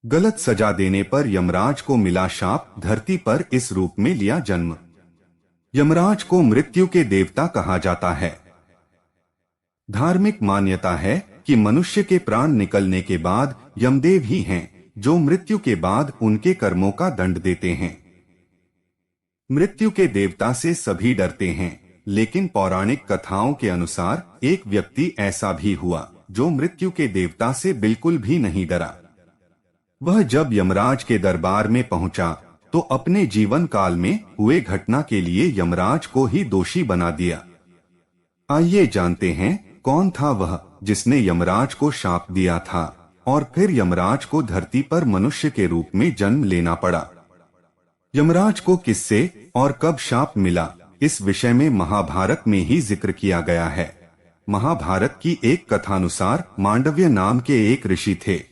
गलत सजा देने पर यमराज को मिला शाप, धरती पर इस रूप में लिया जन्म। यमराज को मृत्यु के देवता कहा जाता है। धार्मिक मान्यता है कि मनुष्य के प्राण निकलने के बाद यमदेव ही हैं जो मृत्यु के बाद उनके कर्मों का दंड देते हैं। मृत्यु के देवता से सभी डरते हैं, लेकिन पौराणिक कथाओं के अनुसार एक व्यक्ति ऐसा भी हुआ जो मृत्यु के देवता से बिल्कुल भी नहीं डरा। वह जब यमराज के दरबार में पहुंचा तो अपने जीवन काल में हुए घटना के लिए यमराज को ही दोषी बना दिया। आइए जानते हैं कौन था वह जिसने यमराज को शाप दिया था और फिर यमराज को धरती पर मनुष्य के रूप में जन्म लेना पड़ा। यमराज को किससे और कब शाप मिला, इस विषय में महाभारत में ही जिक्र किया गया है। महाभारत की एक कथानुसार मांडव्य नाम के एक ऋषि थे।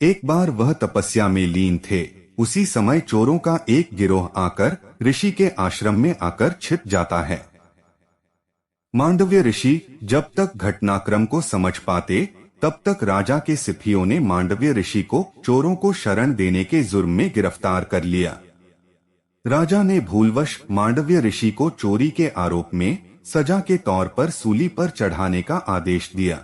एक बार वह तपस्या में लीन थे। उसी समय चोरों का एक गिरोह आकर ऋषि के आश्रम में आकर छिप जाता है। मांडव्य ऋषि जब तक घटनाक्रम को समझ पाते तब तक राजा के सिपाहियों ने मांडव्य ऋषि को चोरों को शरण देने के जुर्म में गिरफ्तार कर लिया। राजा ने भूलवश मांडव्य ऋषि को चोरी के आरोप में सजा के तौर पर सूली पर चढ़ाने का आदेश दिया।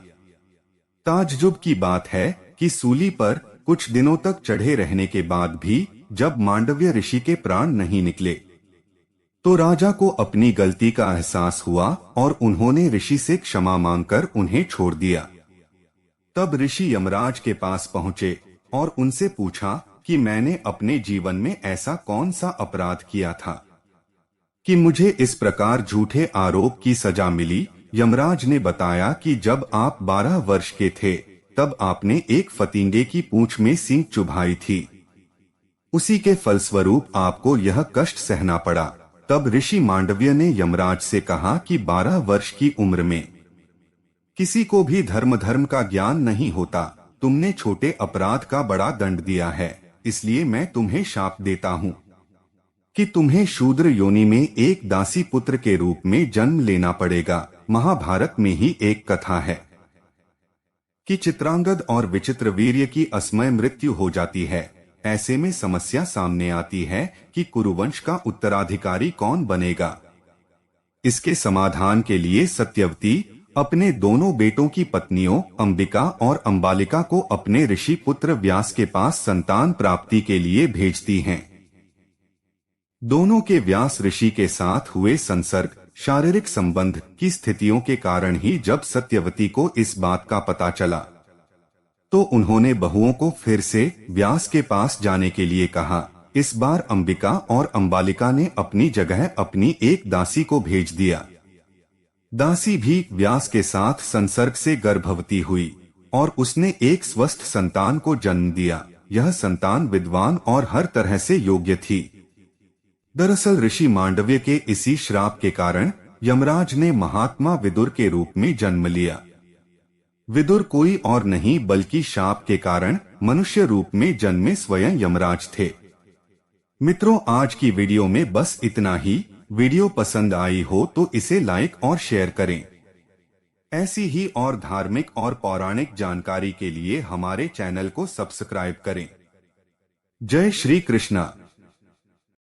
ताज्जुब की बात है कि सूली पर कुछ दिनों तक चढ़े रहने के बाद भी जब मांडव्य ऋषि के प्राण नहीं निकले तो राजा को अपनी गलती का एहसास हुआ और उन्होंने ऋषि से क्षमा मांगकर उन्हें छोड़ दिया। तब ऋषि यमराज के पास पहुंचे और उनसे पूछा कि मैंने अपने जीवन में ऐसा कौन सा अपराध किया था कि मुझे इस प्रकार झूठे आरोप की सजा मिली। यमराज ने बताया कि जब आप 12 वर्ष के थे तब आपने एक फतिंगे की पूंछ में सींग चुभाई थी। उसी के फलस्वरूप आपको यह कष्ट सहना पड़ा। तब ऋषि मांडव्य ने यमराज से कहा कि 12 वर्ष की उम्र में किसी को भी धर्म का ज्ञान नहीं होता। तुमने छोटे अपराध का बड़ा दंड दिया है, इसलिए मैं तुम्हें शाप देता हूँ कि तुम्हें शूद्र योनि में एक दासी पुत्र के रूप में जन्म लेना पड़ेगा। महाभारत में ही एक कथा है कि चित्रांगद और विचित्रवीर्य की असमय मृत्यु हो जाती है। ऐसे में समस्या सामने आती है कि कुरुवंश का उत्तराधिकारी कौन बनेगा। इसके समाधान के लिए सत्यवती अपने दोनों बेटों की पत्नियों अंबिका और अंबालिका को अपने ऋषि पुत्र व्यास के पास संतान प्राप्ति के लिए भेजती हैं। दोनों के व्यास ऋषि के साथ हुए संसर्ग शारीरिक संबंध की स्थितियों के कारण ही जब सत्यवती को इस बात का पता चला तो उन्होंने बहुओं को फिर से व्यास के पास जाने के लिए कहा। इस बार अंबिका और अंबालिका ने अपनी जगह अपनी एक दासी को भेज दिया। दासी भी व्यास के साथ संसर्ग से गर्भवती हुई और उसने एक स्वस्थ संतान को जन्म दिया। यह संतान विद्वान और हर तरह से योग्य थी। दरअसल ऋषि मांडव्य के इसी श्राप के कारण यमराज ने महात्मा विदुर के रूप में जन्म लिया। विदुर कोई और नहीं बल्कि शाप के कारण मनुष्य रूप में जन्मे स्वयं यमराज थे। मित्रों, आज की वीडियो में बस इतना ही। वीडियो पसंद आई हो तो इसे लाइक और शेयर करें। ऐसी ही और धार्मिक और पौराणिक जानकारी के लिए हमारे चैनल को सब्सक्राइब करें। जय श्री कृष्णा।